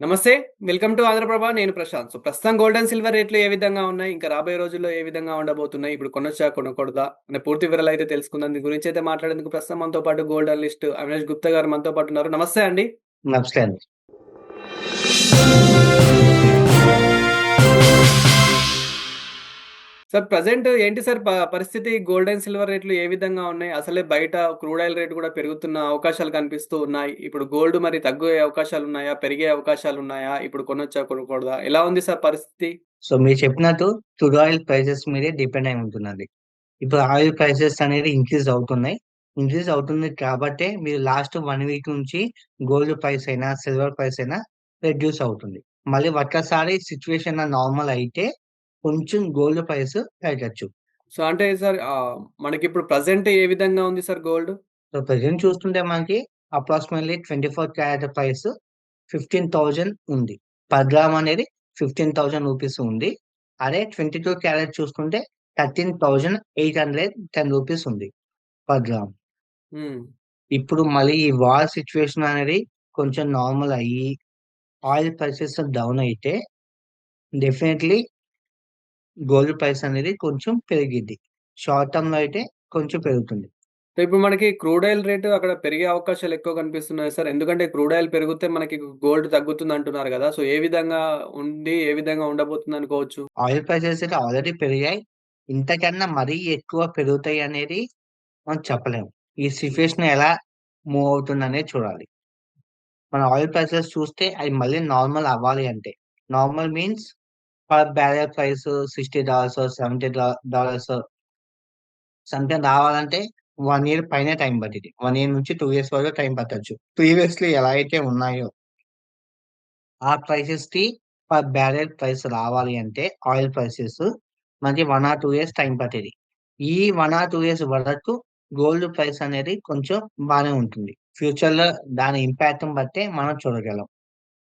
నమస్తే. Welcome to Andhra Prabha. నేను ప్రశాంత్. ప్రస్తుతం గోల్డ్ అండ్ సిల్వర్ రేట్లు ఏ విధంగా ఉన్నాయి? ఇంకా రాబోయే రోజుల్లో ఏ విధంగా ఉండబోతున్నాయి? ఇప్పుడు కొనొచ్చా? కొనకూడదా? అనే పూర్తి వివరాలైతే తెలుసుకుందాం. దీని గురించైతే మాట్లాడేందుకు ప్రస్తుతం మనతో పాటు గోల్డ్ అనలిస్ట్ అవినాష్ గుప్తా గారు మనతో పాటు ఉన్నారు. నమస్తే అండి. నమస్తే అండి. సార్ ప్రెజెంట్ ఏంటి సార్ పరిస్థితి? గోల్డ్ అండ్ సిల్వర్ రేట్లు ఏ విధంగా ఉన్నాయి? అసలే బయట క్రూడ్ ఆయిల్ రేట్ కూడా పెరుగుతున్న అవకాశాలు కనిపిస్తూ ఉన్నాయి. ఇప్పుడు గోల్డ్ మరి తగ్గే అవకాశాలున్నాయా? పెరిగే అవకాశాలున్నాయా? ఇప్పుడు కొనొచ్చా? కొనకూడదా? ఎలా ఉంది సార్ పరిస్థితి? సో మీరు చెప్పినట్టు క్రూడ్ ఆయిల్ ప్రైసెస్ మీదే డిపెండ్ అయి ఉంటుందండి. ఇప్పుడు ఆయిల్ ప్రైసెస్ అనేది ఇంక్రీజ్ అవుతున్నాయి. ఇంక్రీజ్ అవుతుంది కాబట్టే మీరు లాస్ట్ 1 వీక్ నుంచి గోల్డ్ ప్రైస్ అయినా, సిల్వర్ ప్రైస్ అయినా రెడ్యూస్ అవుతుంది. మళ్ళీ ఒక్కసారి సిట్యుయేషన్ నార్మల్ అయితే కొంచెం గోల్డ్ ప్రైస్ పెరగచ్చు. సో, అంటే సార్ మనకిప్పుడు ప్రెజెంట్ ఏ విధంగా ఉంది సార్ గోల్డ్? సో ప్రెజెంట్ చూస్తుంటే మనకి అప్రాక్సిమేట్‌లీ 24 క్యారెట్ ప్రైస్ 15,000 ఉంది. పర్ గ్రామ్ అనేది 15,000 రూపీస్ ఉంది. అదే 22 క్యారెట్ చూసుకుంటే 13,810 రూపీస్ ఉంది పర్ గ్రామ్. హ్మ్. ఇప్పుడు మళ్ళీ ఈ వార్ సిట్యుయేషన్ అనేది కొంచెం నార్మల్ అయ్యి, ఆయిల్ ప్రైసెస్ డౌన్ అయితే డెఫినైట్‌లీ గోల్డ్ ప్రైస్ అనేది కొంచెం పెరిగిద్ది. షార్ట్ టర్మ్‌లో అయితే కొంచెం పెరుగుతుంది. సో, ఇప్పుడు మనకి క్రూడ్ ఆయిల్ రేటు అక్కడ పెరిగే అవకాశాలు ఎక్కువ కనిపిస్తున్నాయి సార్. ఎందుకంటే క్రూడ్ ఆయిల్ పెరిగితే మనకి గోల్డ్ తగ్గుతుందంటున్నారు గదా! సో, ఏ విధంగా ఉంది? ఏ విధంగా ఉండబోతుందనుకోవచ్చు? ఆయిల్ ప్రైసెస్ అయితే ఆల్రెడీ పెరిగాయి. ఇంతకన్నా మరీ ఎక్కువ పెరుగుతాయి అనేది మనం చెప్పలేము. ఈ సిట్యుయేషన్ ఎలా మూవ్ అవుతుందనేది చూడాలి. మన ఆయిల్ ప్రైసెస్ చూస్తే అయి మళ్ళీ నార్మల్ అవ్వాలి అంటే, normal means per barrel price $60, $70 something రావాలంటే 1 ఇయర్ పైనే టైం పట్టిద్ది. 1 ఇయర్ నుంచి 2 ఇయర్స్ వరకు టైం పట్టొచ్చు. ప్రీవియస్‌లీ ఎలా అయితే ఉన్నాయో ఆ ప్రైసెస్‌కి పర్ బ్యారెల్ ప్రైస్ రావాలి అంటే ఆయిల్ ప్రైసెస్ మనకి 1 ఆర్ 2 ఇయర్స్ టైం పట్టేది. ఈ 1 ఆర్ 2 ఇయర్స్ వరకు గోల్డ్ ప్రైస్ అనేది కొంచెం బానే ఉంటుంది. ఫ్యూచర్‌లో దాని ఇంపాక్ట్‌ని బట్టే మనం చూడగలం.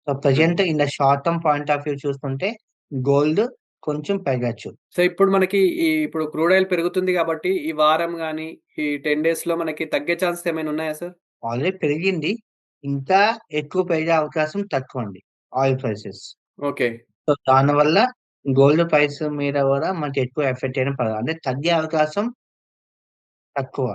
సో, హ్మ్. Present in the short term point of view చూసుకుంటే గోల్డ్ కొంచెం పెరగొచ్చు. సో, ఇప్పుడు మనకి ఇప్పుడు క్రూడ్ ఆయిల్ పెరుగుతుంది గాబట్టి, ఈ వారం గాని, ఈ 10 డేస్‌లో మనకి తగ్గే ఛాన్సెస్ ఏమైనా ఉన్నాయా సార్? ఆల్రెడీ పెరిగింది. ఇంకా ఎక్కువ పెరిగే అవకాశం తక్కువండి ఆయిల్ ప్రైసెస్. ఓకే. సో, దానివల్ల గోల్డ్ ప్రైస్ మీద గూడా మనకి ఎక్కువ ఎఫెక్ట్ ఏం పడదు. అంటే తగ్గే అవకాశం తక్కువ.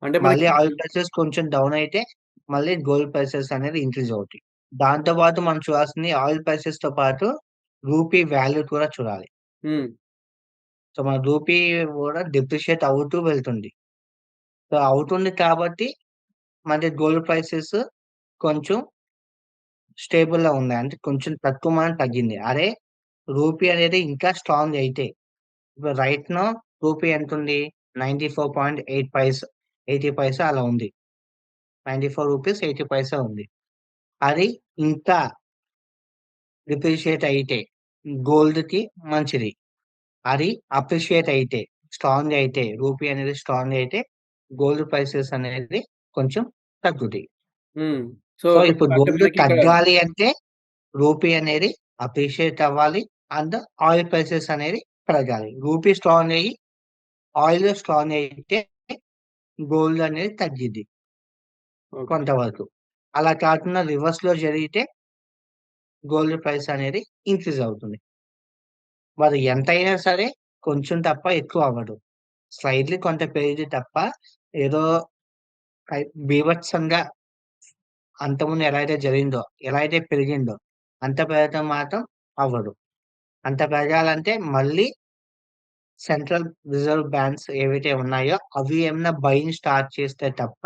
అంటే మనకి మళ్ళీ ఆయిల్ ప్రైసెస్ కొంచెం డౌన్ అయితే, మళ్ళీ గోల్డ్ ప్రైసెస్ అనేది ఇంక్రీజ్ అవుతాయి. దాంతో పాటు మనం చూడాల్సింది ఆయిల్ ప్రైసెస్‌తో పాటు రూపీ వాల్యూ కూడా చూడాలి. హ్మ్. సో, మన రూపీ గూడా డిప్రిషియేట్ అవుతూ వెళ్తుంది. సో, అవుతుంది కాబట్టి మనకి గోల్డ్ ప్రైసెస్ కొంచెం స్టేబుల్‌లో ఉన్నాయి. అంటే కొంచెం తక్కువ మనం తగ్గింది. అదే రూపీ అనేది ఇంకా స్ట్రాంగ్ అయితే, ఇప్పుడు రైట్ నౌ రూపీ ఎంతుంది? 94.8 80 పైసా అలా ఉంది. రూ. 94.80 ఉంది. అది ఇంకా డిప్రిషియేట్ అయితే గోల్డ్‌కి మంచిది. అది అప్రిషియేట్ అయితే, స్ట్రాంగ్ అయితే, రూపీ అనేది స్ట్రాంగ్ అయితే గోల్డ్ ప్రైసెస్ అనేది కొంచెం తగ్గుతాయి. హ్మ్. సో, సో, ఇప్పుడు ఇప్పుడు అంటే గోల్డ్ మనకిక్కడ తగ్గాలి అంటే రూపీ అనేది అప్రిషియేట్ అవ్వాలి. అండ్ ఆయిల్ ప్రైసెస్ అనేది పెరగాలి. రూపీ స్ట్రాంగ్ అయ్యి, ఆయిల్ స్ట్రాంగ్ అయితే గోల్డ్ అనేది తగ్గిద్ది ఓకే. కొంతవరకు. అలా కాకుండా రివర్స్‌లో జరిగితే గోల్డ్ ప్రైస్ అనేది ఇంక్రీజ్ అవుతుంది. మరి ఎంతైనా సరే కొంచెం తప్ప ఎక్కువ అవ్వదు. స్లైట్‌లీ కొంత పెరిగిద్ది తప్ప ఏదో బీభత్సంగా అంతకుముందు ఎలా అయితే జరిగిందో, ఎలా అయితే పెరిగిందో అంత పెరగటం మాత్రం అవ్వదు. అంత పెరగాలంటే మళ్ళీ సెంట్రల్ రిజర్వ్ బ్యాంక్స్ ఏవైతే ఉన్నాయో అవి ఏమన్నా బయింగ్ స్టార్ట్ చేస్తే తప్ప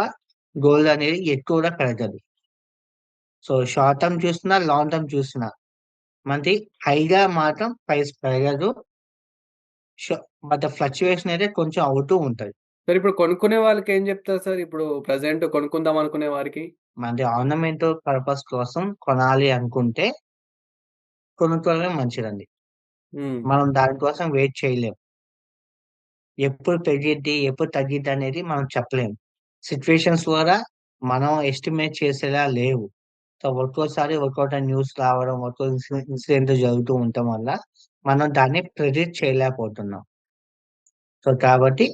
గోల్డ్ అనేది ఎక్కువగా పెరగదు. సో, షార్ట్ టర్మ్ చూసినా, లాంగ్ టర్మ్ చూసినా మనది హైగా మాత్రం ప్రైస్ పెరగదు. షో బట్ ఫ్లక్చుయేషన్ అయితే కొంచెం అవుతూ ఉంటది. సార్ ఇప్పుడు కొనుక్కునే వాళ్ళకేం జెప్తారు సార్? ఇప్పుడు ప్రెజెంట్ కొనుక్కుందాం అనుకునే వారికి? మనది ఆర్నమెంటల్ పర్పస్ కోసం కొనాలి అనుకుంటే కొనుక్కోవడమే మంచిదండి. హ్మ్. మనం దానికోసం వెయిట్ చేయలేం. ఎప్పుడు పెరిగిద్ది, ఎప్పుడు తగ్గిద్దనేది మనం చెప్పలేం. సిట్యుయేషన్స్ కూడా మనం ఎస్టిమేట్ చేసేలా లేవు. సో, ఒక్కోసారి ఒక్కోట న్యూస్ రావడం, ఒక్కో ఇన్సిడెంట్ జరుగుతూ ఉండటం వల్ల మనం దాన్ని ప్రెడిక్ట్ చేయలేకపోతున్నాం. సో, కాబట్టి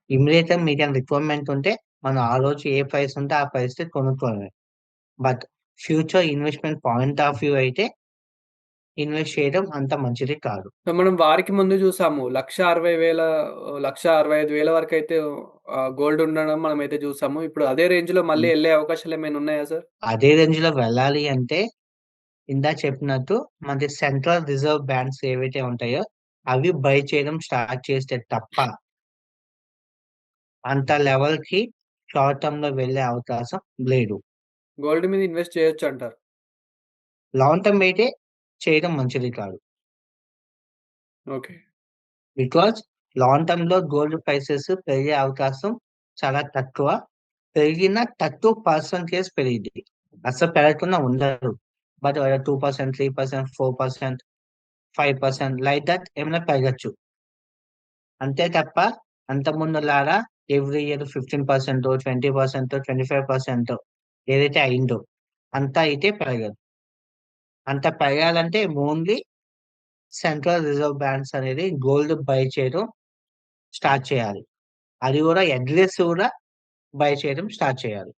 ఇమ్మీడియేట్‌గా మీకేమైనా రిక్వైర్‌మెంట్ ఉంటే మనం ఆ రోజు ఏ ప్రైస్ ఉంటే ఆ ప్రైస్‌కి కొనుక్కోవడమే. But future investment point of view అయితే ఇన్వెస్ట్ చేయడం అంత మంచిది కాదు. సో, మనం వారికి ముందు చూసాము. 1,60,000 1,65,000 వరకు అయితే గోల్డ్ ఉండడం మనమైతే చూసాము. ఇప్పుడు అదే రేంజ్‌లో మళ్ళీ ఉమ్, ఎళ్ళే అవకాశాలు ఏమైనా ఉన్నాయా సార్? అదే రేంజ్ లో వెళ్ళాలి అంటే ఇందా చెప్పినట్టు మనకి సెంట్రల్ రిజర్వ్ బ్యాంక్స్ ఏవైతే ఉంటాయో అవి బై చేయడం స్టార్ట్ చేస్తే తప్ప అంత లెవెల్ కి షార్ట్ టర్మ్ లో వెళ్ళే అవకాశం లేదు. గోల్డ్ మీద ఇన్వెస్ట్ చేయొచ్చంటారు. లాంగ్ టర్మ్ అయితే చేయడం మంచిది కాదు. ఓకే. బికాజ్ లాంగ్ టర్మ్ లో గోల్డ్ ప్రైసెస్ పెరిగే అవకాశం చాలా తక్కువ. పెరిగిన తక్కువ పర్సంటేజ్ పెరిగింది. అసలు పెరగకుండా ఉండదు. బట్ 2%, 3%, 4%, 5% లైక్ దట్ ఏమైనా పెరగచ్చు. అంతే తప్ప అంత ముందులాగా ఎవ్రీ ఇయర్ 15%, 20%, 25% ఏదైతే అయిందో అంత అయితే పెరగదు. అంత పెరగాలంటే ఓన్లీ సెంట్రల్ రిజర్వ్ బ్యాంక్స్ అనేది గోల్డ్ బై చేయడం స్టార్ట్ చేయాలి. అది కూడా అగ్రెసివ్ గా బై చేయడం స్టార్ట్ చేయాలి.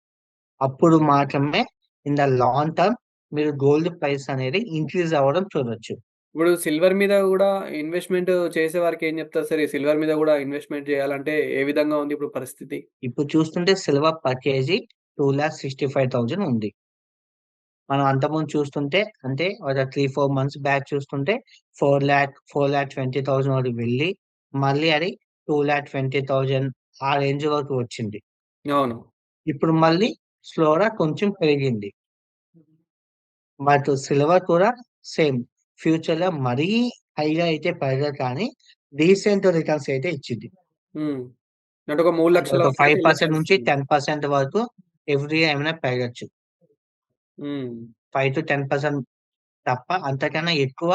అప్పుడు మాత్రమే ఇన్ ద లాంగ్ టర్మ్ మీరు గోల్డ్ ప్రైస్ అనేది ఇంక్రీజ్ అవ్వడం చూడొచ్చు. ఇప్పుడు సిల్వర్ మీద గూడా ఇన్వెస్ట్‌మెంట్ చేసేవారికి ఏం చెప్తారు సార్? ఈ సిల్వర్ మీద గూడా ఇన్వెస్ట్‌మెంట్ చేయాలంటే ఏ విధంగా ఉంది ఇప్పుడు పరిస్థితి? ఇప్పుడు చూస్తుంటే సిల్వర్ పర్ కేజీ 2,65,000 ఉంది. మనం అంతకుముందు చూస్తుంటే అంటే ఒక 3-4 మంత్స్ బ్యాక్ చూస్తుంటే 4,20,000 వరకు వెళ్ళి మళ్ళీ అది 2,20,000 ఆ రేంజ్ వరకు వచ్చింది. అవును. ఇప్పుడు మళ్ళీ స్లోగా కొంచెం పెరిగింది. బట్ సిల్వర్ కూడా సేమ్ ఫ్యూచర్ లో మరీ హైగా అయితే పెరగదు కానీ డీసెంట్ రిటర్న్స్ అయితే ఇచ్చింది. హ్మ్. అంటే ఒక అది 3,00,000 ఒక వరకు అయితే ఎళ్ళే 5% నుంచి పరిస్థితి ఉంది. 10% వరకు ఎవ్రీ ఏమైనా పెరగచ్చు. హ్మ్. 5 to 10% తప్ప అంతకన్నా ఎక్కువ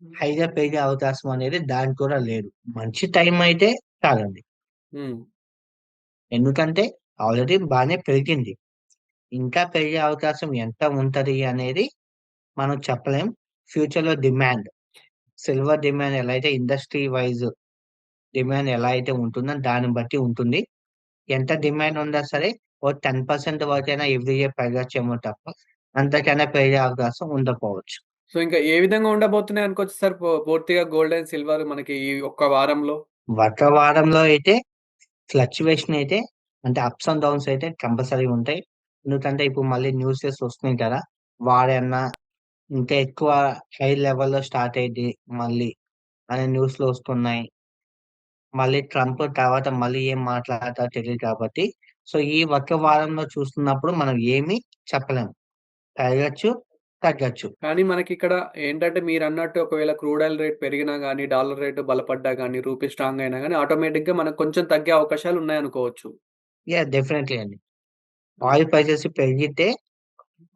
హైగా పెరిగే అవకాశం అనేది దానికి కూడా లేదు. మంచి టైం అయితే కాదండి. హ్మ్. ఎందుకంటే ఆల్రెడీ బాగానే పెరిగింది. ఇంకా పెరిగే అవకాశం ఎంత ఉంటది అనేది మనం చెప్పలేం. ఫ్యూచర్ లో డిమాండ్ సిల్వర్ డిమాండ్ ఎలా అయితే ఇండస్ట్రీ వైజ్ డిమాండ్ ఎలా అయితే ఉంటుందో దాన్ని బట్టి ఉంటుంది. ఎంత డిమాండ్ ఉన్నా సరే ఓ 10% వరకైనా ఎవ్రీ ఇయర్ పెరగచ్చేమో తప్ప అంతకన్నా పెరిగే అవకాశం ఉండకపోవచ్చు. సో, ఇంకా ఏ విధంగా ఉండబోతున్నాయి అనుకోవచ్చు సార్ పూర్తిగా గోల్డ్ అండ్ సిల్వర్ మనకి ఈ ఒక్క వారంలో? ఒక వారంలో అయితే ఫ్లక్చువేషన్ అయితే అంటే అప్స్ అండ్ డౌన్స్ అయితే కంపల్సరీ ఉంటాయి. ఎందుకంటే ఇప్పుడు మళ్ళీ న్యూసెస్ వస్తున్నాయి కదా. వారన్నా ఇంకా ఎక్కువ హై లెవెల్‌లో స్టార్ట్ అయ్యిద్ది మళ్ళీ అనే న్యూస్‌లు వస్తున్నాయి. మళ్ళీ ట్రంప్ తర్వాత మళ్ళీ ఏం మాట్లాడతారో తెలీదు కాబట్టి సో, ఈ ఒక్క వారంలో చూస్తున్నప్పుడు మనం ఏమి చెప్పలేం. పెరగచ్చు, తగ్గచ్చు. కానీ మనకిక్కడ ఏంటంటే మీరన్నట్టు ఒకవేళ క్రూడ్ ఆయిల్ రేట్ పెరిగినా గానీ, డాలర్ రేట్ బలపడ్డా గానీ, రూపీ స్ట్రాంగ్ అయినా గానీ ఆటోమేటిక్‌గా మనకు కొంచెం తగ్గే అవకాశాలున్నాయనుకోవచ్చు. డెఫినెట్‌లీ అండి. హ్మ్. ఆయిల్ ప్రైసెస్ పెరిగితే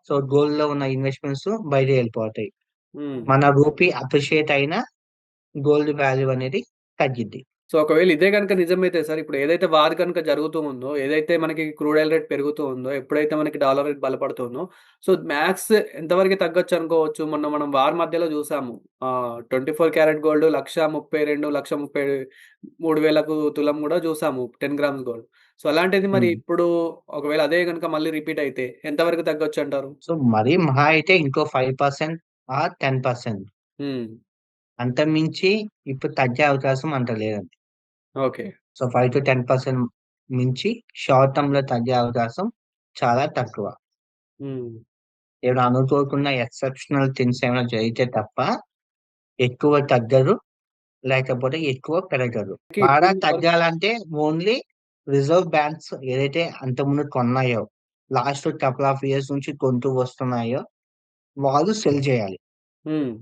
సో, గోల్డ్‌లో ఉన్న ఇన్వెస్ట్‌మెంట్స్ బయటకెళ్ళిపోతాయి. హ్మ్. మన రూపీ అప్రిషియేట్ అయినా గోల్డ్ వాల్యూ అనేది తగ్గిద్ది. సో, ఒకవేళ ఇదే గనుక నిజమైతే సార్, ఇప్పుడు ఏదైతే వార్ గనుక జరుగుతూ ఉందో, ఏదైతే మనకి క్రూడ్ ఆయిల్ రేట్ పెరుగుతూ ఉందో, ఎప్పుడైతే మనకి డాలర్ రేట్ బలపడుతుందో, సో, మ్యాక్స్ ఎంతవరకు తగ్గొచ్చనుకోవచ్చు? మొన్న మనం వార్ మధ్యలో జూసాము. 24 క్యారెట్ గోల్డ్ 1,32,00,000, 1,33,000కు తులం గూడా జూసాము 10 గ్రామ్స్ గోల్డ్. సో, అలాంటిది మరి హ్మ్. ఇప్పుడు ఒకవేళ అదే గనుక మళ్ళీ రిపీట్ అయితే ఎంతవరకు తగ్గొచ్చంటారు? సో, మరీ మహా అయితే ఇంకో 5% ఆర్ 10% హ్మ్. అంతకుమించి ఇప్పుడు తగ్గే అవకాశం అంత లేదండి. ఓకే. సో, 5-10% మించి షార్ట్ టర్మ్‌లో తగ్గే అవకాశం చాలా తక్కువ. హ్మ్. ఏమైనా అనుకోకుండా ఎక్సెప్షనల్ థింగ్స్ ఏమైనా జరిగితే తప్ప ఎక్కువ తగ్గదు. లేకపోతే ఎక్కువ పెరగదు. బాగా ఇప్పుడున్న తగ్గాలంటే ఓన్లీ రిజర్వ్ బ్యాంక్స్ ఏదైతే అంతకుముందు కొన్నాయో, లాస్ట్ కపుల్ ఆఫ్ ఇయర్స్ నుంచి కొంటూ వస్తున్నాయో వాళ్ళు సెల్ చేయాలి. హ్మ్.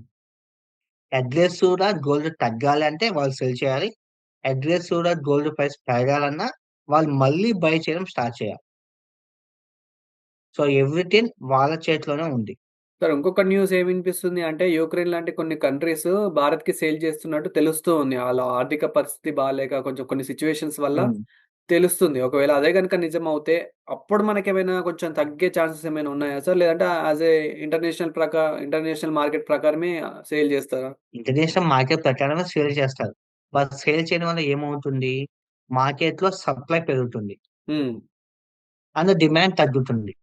అగ్రెసివ్‌గా గోల్డ్ తగ్గాలి అంటే వాళ్ళు సెల్ చేయాలి. అగ్రెసివ్‌గా గోల్డ్ ప్రైస్ పెరగాలన్నా వాళ్ళు మళ్ళీ బై చేయడం స్టార్ట్ చేయాలి. సో, ఎవ్రీథింగ్ వాళ్ళ చేతిలోనే ఉంది. సార్ ఇంకొక న్యూస్ ఏమి వినిపిస్తుంది అంటే యుక్రెయిన్ లాంటి కొన్ని కంట్రీస్ భారత్‌కి సేల్ చేస్తున్నట్టు తెలుస్తూ ఉంది. ఆళ్ళ ఆర్థిక పరిస్థితి బాలేక కొంచెం కొన్ని సిట్యుయేషన్స్ వల్ల హ్మ్. తెలుస్తుంది. ఒకవేళ అదే గనుక నిజమవుతే అప్పుడు మనకేమైనా కొంచెం తగ్గే ఛాన్సెస్ ఏమైనా ఉన్నాయా సార్? లేదంటే యాస్ ఏ ఇంటర్నేషనల్ మార్కెట్ ప్రకారమే సేల్ చేస్తారా? ఇంటర్నేషనల్ మార్కెట్ ప్రకారమే సేల్ చేస్తారు. బట్ సేల్ చేయడం వల్ల ఏమవుతుంది? మార్కెట్‌లో సప్లై పెరుగుతుంది. హ్మ్. అండ్ డిమాండ్ తగ్గుతుంది.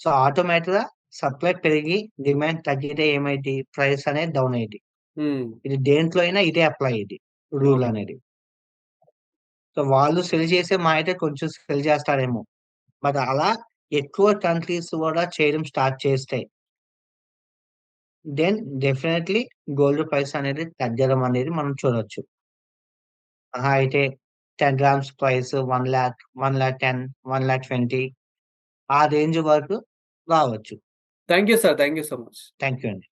సో, ఆటోమేటిక్‌గా సప్లై పెరిగి డిమాండ్ తగ్గితే ఏమైద్ది? ప్రైస్ అనేది డౌన్ అయ్యిద్ది. హ్మ్. ఇది దేంట్లో అయినా ఇదే అప్లై అయ్యిద్ది రూల్ అవును. అనేది. సో, వాళ్ళు సెల్ చేసే మహా అయితే కొంచెం సెల్ చేస్తారేమో. బట్ అలా ఎక్కువ కంట్రీస్ గూడా చేయడం స్టార్ట్ చేస్తే దెన్ డెఫినైట్‌లీ గోల్డ్ ప్రైస్ అనేది తగ్గడం అనేది మనం చూడొచ్చు. మహా అయితే 10 గ్రామ్స్ ప్రైస్ 1,00,000, 1,10,000, 1,20,000 ఆ రేంజ్ వరకు రావచ్చు. Thank you sir. Thank you so much. Thank you అండి.